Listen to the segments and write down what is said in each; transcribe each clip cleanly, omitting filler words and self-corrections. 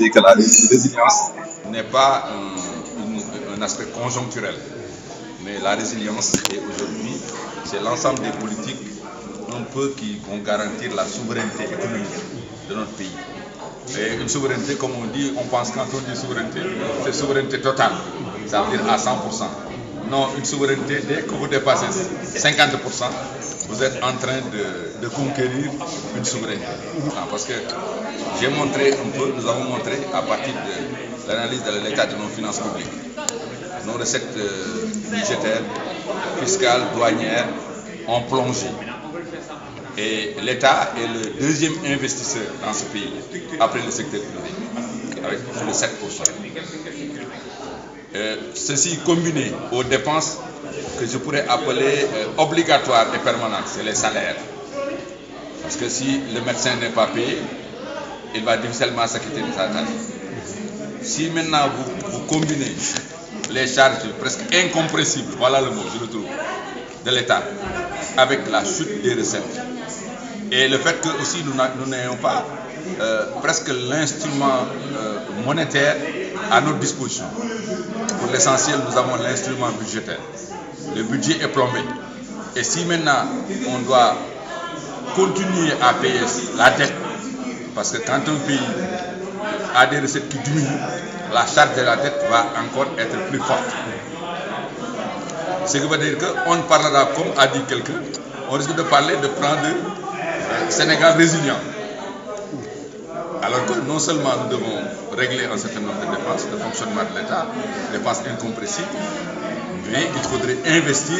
dit que la résilience n'est pas un aspect conjoncturel, mais la résilience aujourd'hui, c'est l'ensemble des politiques un peu qui vont garantir la souveraineté économique de notre pays. Et une souveraineté, comme on dit, on pense quand on dit souveraineté, c'est souveraineté totale, ça veut dire à 100%. Non, une souveraineté, dès que vous dépassez 50%, vous êtes en train de conquérir une souveraineté. Parce que j'ai montré un peu, nous avons montré à partir de l'analyse de l'état de nos finances publiques, nos recettes budgétaires, fiscales, douanières ont plongé. Et l'État est le deuxième investisseur dans ce pays, après le secteur privé, avec plus de 7%. Ceci combiné aux dépenses que je pourrais appeler obligatoires et permanentes, c'est les salaires. Parce que si le médecin n'est pas payé, il va difficilement s'acquitter de sa tâche. Si maintenant vous combinez les charges presque incompressibles, voilà le mot, je le trouve, de l'État, avec la chute des recettes, et le fait que aussi nous n'ayons pas presque l'instrument monétaire à notre disposition. Pour l'essentiel, nous avons l'instrument budgétaire. Le budget est plombé. Et si maintenant on doit continuer à payer la dette, parce que quand un pays a des recettes qui diminuent, la charge de la dette va encore être plus forte. Ce qui veut dire qu'on parlera, comme a dit quelqu'un, on risque de parler de plan de Sénégal résilient. Alors que non seulement nous devons régler un certain nombre de dépenses, de fonctionnement de l'État, dépenses incompressibles, mais il faudrait investir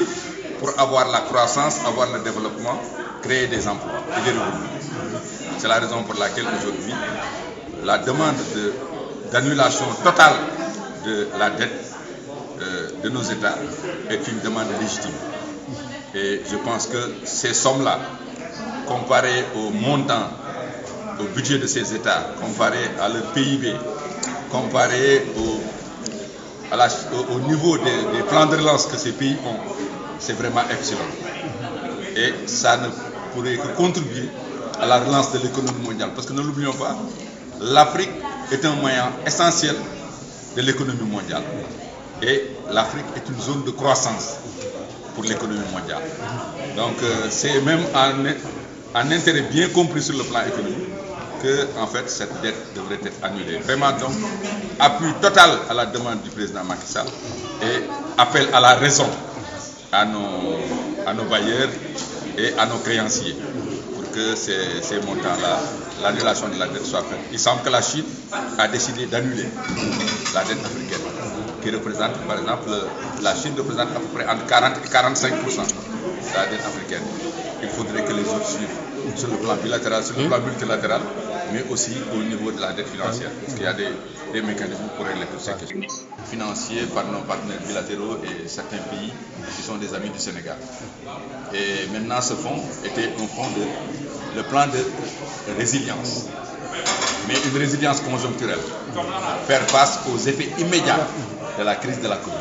pour avoir la croissance, avoir le développement, créer des emplois et des revenus. C'est la raison pour laquelle aujourd'hui, la demande d'annulation totale de la dette de nos États est une demande légitime. Et je pense que ces sommes-là, comparées au montant, au budget de ces États, comparées à leur PIB, comparées au niveau des plans de relance que ces pays ont, c'est vraiment excellent. Et ça ne pourrait que contribuer à la relance de l'économie mondiale. Parce que ne l'oublions pas, l'Afrique est un moyen essentiel de l'économie mondiale. Et l'Afrique est une zone de croissance pour l'économie mondiale. Donc c'est même un intérêt bien compris sur le plan économique que en fait cette dette devrait être annulée. Vraiment donc appui total à la demande du président Macky Sall et appel à la raison à nos bailleurs et à nos créanciers pour que ces montants-là, l'annulation de la dette soit faite. Il semble que la Chine a décidé d'annuler la dette africaine, qui représente, par exemple, la Chine représente à peu près entre 40 et 45% de la dette africaine. Il faudrait que les autres suivent sur le plan bilatéral, sur le plan multilatéral, mais aussi au niveau de la dette financière, parce qu'il y a des mécanismes pour régler toutes ces questions. Financiers par nos partenaires bilatéraux et certains pays qui sont des amis du Sénégal. Et maintenant, ce fonds était un fonds le plan de résilience, mais une résilience conjoncturelle, faire face aux effets immédiats de la crise de la Covid.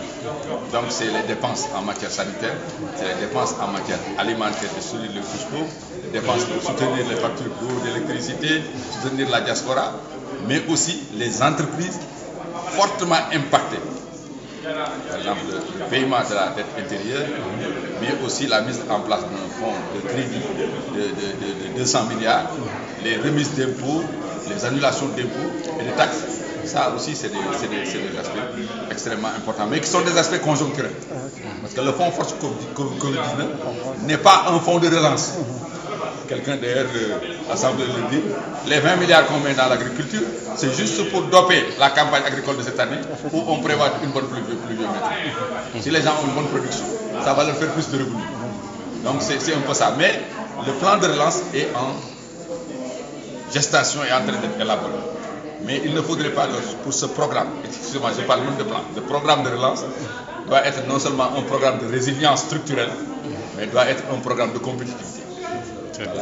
Donc c'est les dépenses en matière sanitaire, c'est les dépenses en matière alimentaire de soutenir les couches pauvres, les dépenses pour soutenir les factures d'eau, d'électricité, soutenir la diaspora, mais aussi les entreprises fortement impactées. Par exemple, le paiement de la dette intérieure, mais aussi la mise en place d'un fonds de crédit de 200 milliards, les remises d'impôts, les annulations d'impôts et de taxes. Ça aussi, c'est des aspects extrêmement importants, mais qui sont des aspects conjoncturels. Parce que le fonds force Covid-19 n'est pas un fonds de relance. Quelqu'un d'ailleurs de l'Assemblée le dit, les 20 milliards qu'on met dans l'agriculture, c'est juste pour doper la campagne agricole de cette année où on prévoit une bonne pluviométrie. Si les gens ont une bonne production, ça va leur faire plus de revenus. Donc c'est un peu ça. Mais le plan de relance est en gestation et en train d'être élaboré. Mais il ne faudrait pas que pour ce programme, excusez-moi, je parle même de plan, le programme de relance doit être non seulement un programme de résilience structurelle, mais doit être un programme de compétitivité. Très bien.